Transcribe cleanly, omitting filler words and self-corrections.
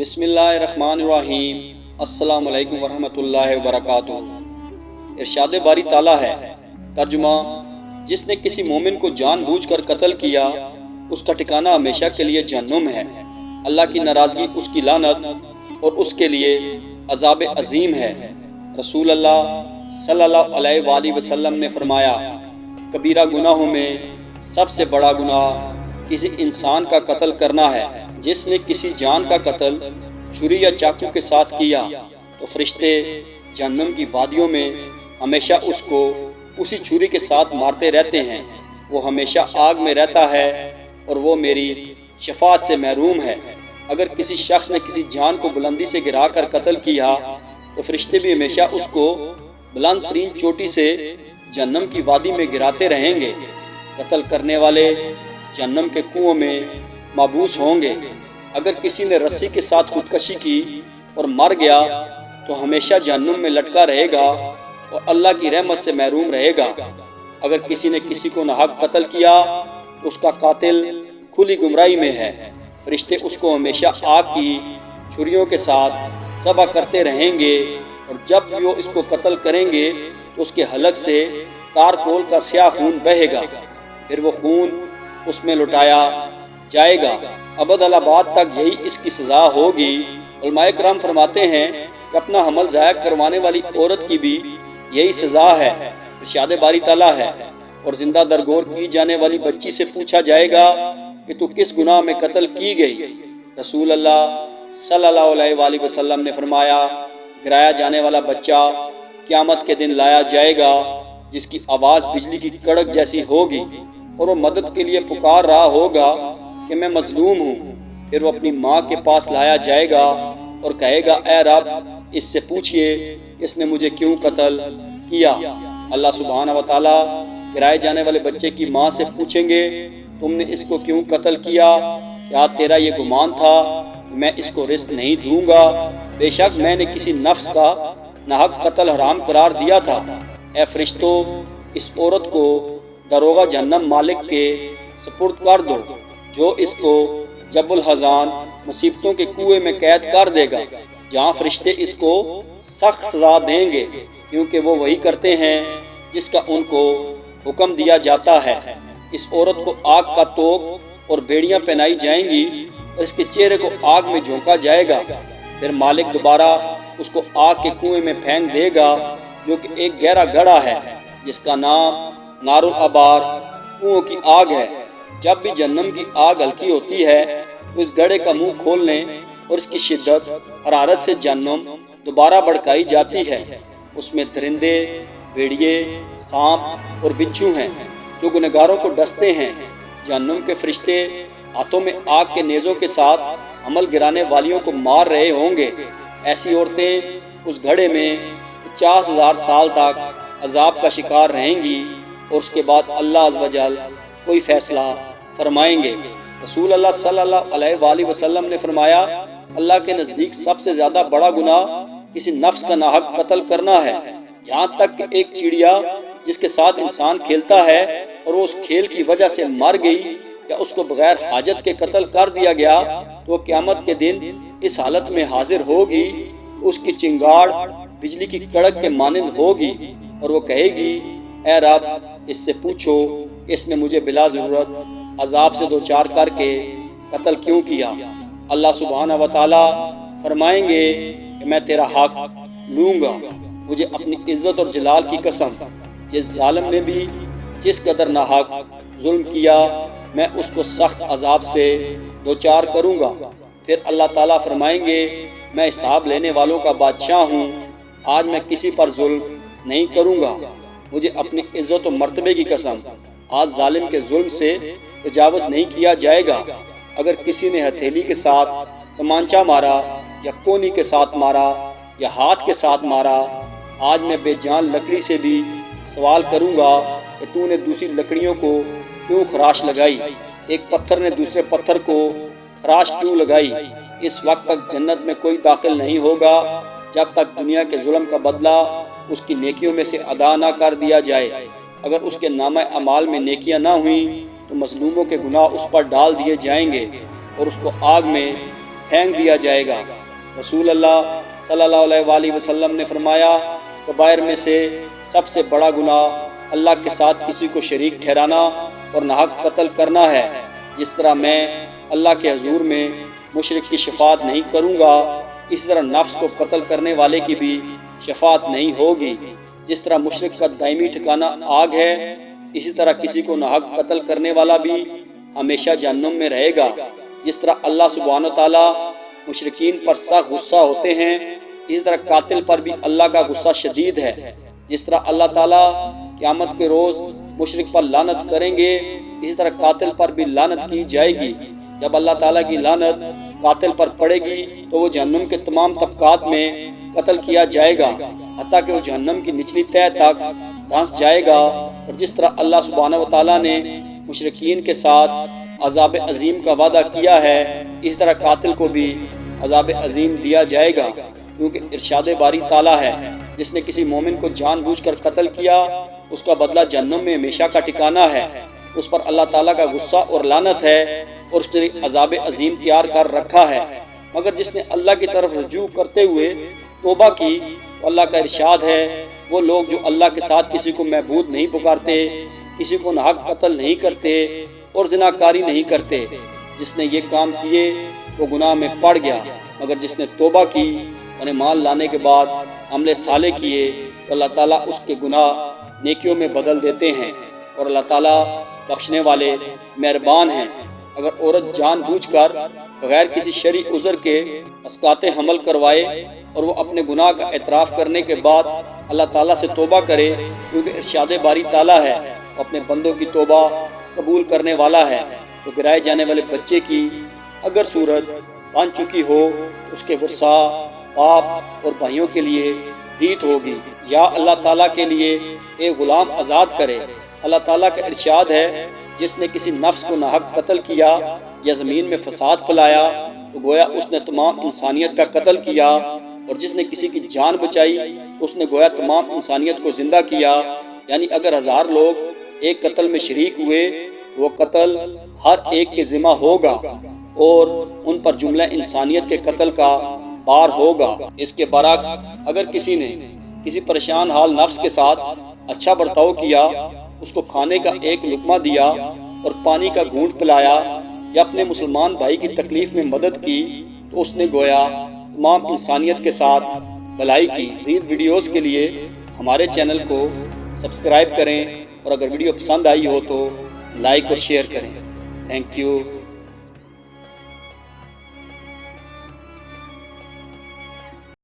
بسم اللہ الرحمن الرحیم۔ السلام علیکم ورحمۃ اللہ وبرکاتہ۔ ارشاد باری تعالیٰ ہے، ترجمہ: جس نے کسی مومن کو جان بوجھ کر قتل کیا اس کا ٹھکانہ ہمیشہ کے لیے جہنم ہے۔ اللہ کی ناراضگی، اس کی لعنت اور اس کے لیے عذاب عظیم ہے۔ رسول اللہ صلی اللہ علیہ وآلہ وسلم نے فرمایا، کبیرہ گناہوں میں سب سے بڑا گناہ کسی انسان کا قتل کرنا ہے۔ جس نے کسی جان کا قتل چھری یا چاقو کے ساتھ کیا تو فرشتے جہنم کی وادیوں میں ہمیشہ اس کو اسی چھری کے ساتھ مارتے رہتے ہیں۔ وہ ہمیشہ آگ میں رہتا ہے اور وہ میری شفاعت سے محروم ہے۔ اگر کسی شخص نے کسی جان کو بلندی سے گرا کر قتل کیا تو فرشتے بھی ہمیشہ اس کو بلند ترین چوٹی سے جہنم کی وادی میں گراتے رہیں گے۔ قتل کرنے والے جہنم کے کنویں میں محبوس ہوں گے۔ اگر کسی نے رسی کے ساتھ خودکشی کی اور مر گیا تو ہمیشہ جہنم میں لٹکا رہے گا اور اللہ کی رحمت سے محروم رہے گا۔ اگر کسی نے کسی کو ناحق قتل کیا تو اس کا قاتل کھلی گمراہی میں ہے۔ فرشتے اس کو ہمیشہ آگ کی چھریوں کے ساتھ ذبح کرتے رہیں گے اور جب بھی وہ اس کو قتل کریں گے تو اس کے حلق سے تارکول کا سیاہ خون بہے گا، پھر وہ خون اس میں لٹایا جائے گا۔ ابد الآباد تک یہی اس کی سزا ہوگی۔ علماء کرام فرماتے ہیں کہ اپنا حمل ضائع کروانے والی عورت کی بھی یہی سزا ہے۔ ارشاد باری تعالیٰ ہے، اور زندہ درگور کی جانے والی بچی سے پوچھا جائے گا کہ تو کس گناہ میں قتل کی گئی؟ رسول اللہ صلی اللہ علیہ وآلہ وسلم نے فرمایا، گرایا جانے والا بچہ قیامت کے دن لایا جائے گا جس کی آواز بجلی کی کڑک جیسی ہوگی اور وہ مدد کے لیے پکار رہا ہوگا کہ میں مظلوم ہوں۔ پھر وہ اپنی ماں کے پاس لایا جائے گا اور کہے گا، اے رب، اس سے پوچھئے اس نے مجھے کیوں قتل کیا۔ اللہ سبحانہ و تعالیٰ گرائے جانے والے بچے کی ماں سے پوچھیں گے، تم نے اس کو کیوں قتل کیا؟ کیا تیرا یہ گمان تھا کہ میں اس کو رزق نہیں دوں گا؟ بے شک میں نے کسی نفس کا ناحق قتل حرام قرار دیا تھا۔ اے فرشتوں، اس عورت کو داروغہ جہنم مالک کے سپرد کر دو، جو اس کو جب الحزان مصیبتوں کے کنویں میں قید کر دے گا، جہاں فرشتے اس کو سخت سزا دیں گے، کیونکہ وہ وہی کرتے ہیں جس کا ان کو حکم دیا جاتا ہے۔ اس عورت کو آگ کا توق اور بیڑیاں پہنائی جائیں گی اور اس کے چہرے کو آگ میں جھونکا جائے گا۔ پھر مالک دوبارہ اس کو آگ کے کنویں میں پھینک دے گا، جو کہ ایک گہرا گڑھا ہے جس کا نام نار الابار کنووں کی آگ ہے۔ جب بھی جہنم کی آگ ہلکی ہوتی ہے تو اس گڑھے کا منہ کھولنے اور اس کی شدت حرارت سے جہنم دوبارہ بھڑکائی جاتی ہے۔ اس میں درندے، بھیڑیے، سانپ اور بچھو ہیں جو گنہگاروں کو ڈستے ہیں۔ جہنم کے فرشتے ہاتھوں میں آگ کے نیزوں کے ساتھ عمل گرانے والیوں کو مار رہے ہوں گے۔ ایسی عورتیں اس گھڑے میں 50,000 سال تک عذاب کا شکار رہیں گی اور اس کے بعد اللہ عز و جل کوئی فیصلہ فرمائیں گے۔ رسول اللہ صلی اللہ علیہ وآلہ وسلم نے فرمایا، اللہ کے نزدیک سب سے زیادہ بڑا گناہ کسی نفس کا ناحق قتل کرنا ہے، یہاں تک کہ ایک چڑیا جس کے ساتھ انسان کھیلتا ہے اور وہ اس کھیل کی وجہ سے مر گئی یا اس کو بغیر حاجت کے قتل کر دیا گیا تو وہ قیامت کے دن اس حالت میں حاضر ہوگی، اس کی چنگاڑ بجلی کی کڑک کے مانند ہوگی اور وہ کہے گی، اے رب، اس سے پوچھو اس نے مجھے بلا ضرورت عذاب سے دوچار کر کے قتل کیوں کیا۔ اللہ سبحانہ و تعالیٰ فرمائیں گے کہ میں تیرا حق لوں گا، مجھے اپنی عزت اور جلال کی قسم، جس ظالم نے بھی جس قدر ناحق ظلم کیا میں اس کو سخت عذاب سے دوچار کروں گا۔ پھر اللہ تعالیٰ فرمائیں گے، میں حساب لینے والوں کا بادشاہ ہوں، آج میں کسی پر ظلم نہیں کروں گا، مجھے اپنی عزت و مرتبے کی قسم، آج ظالم کے ظلم سے تجاوز نہیں کیا جائے گا۔ اگر کسی نے ہتھیلی کے ساتھ تمانچہ مارا یا کونی کے ساتھ مارا یا ہاتھ کے ساتھ مارا، آج میں بے جان لکڑی سے بھی سوال کروں گا کہ تو نے دوسری لکڑیوں کو کیوں خراش لگائی، ایک پتھر نے دوسرے پتھر کو خراش کیوں لگائی۔ اس وقت تک جنت میں کوئی داخل نہیں ہوگا جب تک دنیا کے ظلم کا بدلہ اس کی نیکیوں میں سے ادا نہ کر دیا جائے۔ اگر اس کے نامہ اعمال میں نیکیاں نہ ہوئیں تو مظلوموں کے گناہ اس پر ڈال دیے جائیں گے اور اس کو آگ میں پھینک دیا جائے گا۔ رسول اللہ صلی اللہ علیہ وآلہ وسلم نے فرمایا، کبائر میں سے سب سے بڑا گناہ اللہ کے ساتھ کسی کو شریک ٹھہرانا اور ناحق قتل کرنا ہے۔ جس طرح میں اللہ کے حضور میں مشرک کی شفاعت نہیں کروں گا، اسی طرح نفس کو قتل کرنے والے کی بھی شفاعت نہیں ہوگی۔ جس طرح مشرک کا دائمی ٹھکانہ آگ ہے، اسی طرح کسی کو ناحق قتل کرنے والا بھی ہمیشہ جہنم میں رہے گا۔ جس طرح اللہ سبحانہ وتعالی مشرکین پر سخت غصہ ہوتے ہیں، اسی طرح قاتل پر بھی اللہ کا غصہ شدید ہے۔ جس طرح اللہ تعالیٰ قیامت کے روز مشرک پر لعنت کریں گے، اسی طرح قاتل پر بھی لعنت کی جائے گی۔ جب اللہ تعالیٰ کی لعنت قاتل پر پڑے گی تو وہ جہنم کے تمام طبقات میں قتل کیا جائے گا، حتیٰ کہ وہ جہنم کی نچلی تہہ تک دھنس جائے گا۔ اور جس طرح اللہ سبحانہ وتعالیٰ نے مشرکین کے ساتھ عذاب عظیم کا وعدہ کیا ہے، اسی طرح قاتل کو بھی عذاب عظیم دیا جائے گا، کیونکہ ارشاد باری تعالیٰ ہے، جس نے کسی مومن کو جان بوجھ کر قتل کیا، اس کا بدلہ جہنم میں ہمیشہ کا ٹھکانہ ہے۔ اس پر اللہ تعالیٰ کا غصہ اور لعنت ہے اور اس نے عذاب عظیم تیار کر رکھا ہے۔ مگر جس نے اللہ کی طرف رجوع کرتے ہوئے توبہ کی تو اللہ کا ارشاد ہے، وہ لوگ جو اللہ کے ساتھ کسی کو معبود نہیں پکارتے، کسی کو ناحق قتل نہیں کرتے اور زناکاری نہیں کرتے، جس نے یہ کام کیے وہ گناہ میں پڑ گیا۔ مگر جس نے توبہ کی اور ایمان لانے کے بعد عمل صالح کیے تو اللہ تعالیٰ اس کے گناہ نیکیوں میں بدل دیتے ہیں، اور اللہ تعالیٰ بخشنے والے مہربان ہیں۔ اگر عورت جان بوجھ کر بغیر کسی شرعی عذر کے اسقاط حمل کروائے اور وہ اپنے گناہ کا اعتراف کرنے کے بعد اللہ تعالیٰ سے توبہ کرے، کیونکہ ارشاد باری تعالیٰ ہے، اپنے بندوں کی توبہ قبول کرنے والا ہے، تو گرائے جانے والے بچے کی اگر صورت بن چکی ہو، اس کے ورثاء باپ اور بھائیوں کے لیے دیت ہوگی، یا اللہ تعالیٰ کے لیے ایک غلام آزاد کرے۔ اللہ تعالیٰ کا ارشاد ہے، جس نے کسی نفس کو ناحق قتل کیا یا زمین میں فساد پھیلایا تو گویا اس نے تمام انسانیت کا قتل کیا، اور جس نے کسی کی جان بچائی اس نے گویا تمام انسانیت کو زندہ کیا۔ یعنی اگر 1000 لوگ ایک قتل میں شریک ہوئے، وہ قتل ہر ایک کے ذمہ ہوگا اور ان پر جملہ انسانیت کے قتل کا بار ہوگا۔ اس کے برعکس اگر کسی نے کسی پریشان حال نفس کے ساتھ اچھا برتاؤ کیا، اس کو کھانے کا ایک لقمہ دیا اور پانی کا گھونٹ پلایا، یا اپنے مسلمان بھائی کی تکلیف میں مدد کی، تو اس نے گویا تمام انسانیت کے ساتھ بھلائی کی۔ مزید ویڈیوز کے لیے ہمارے چینل کو سبسکرائب کریں، اور اگر ویڈیو پسند آئی ہو تو لائک اور شیئر کریں۔ Thank you.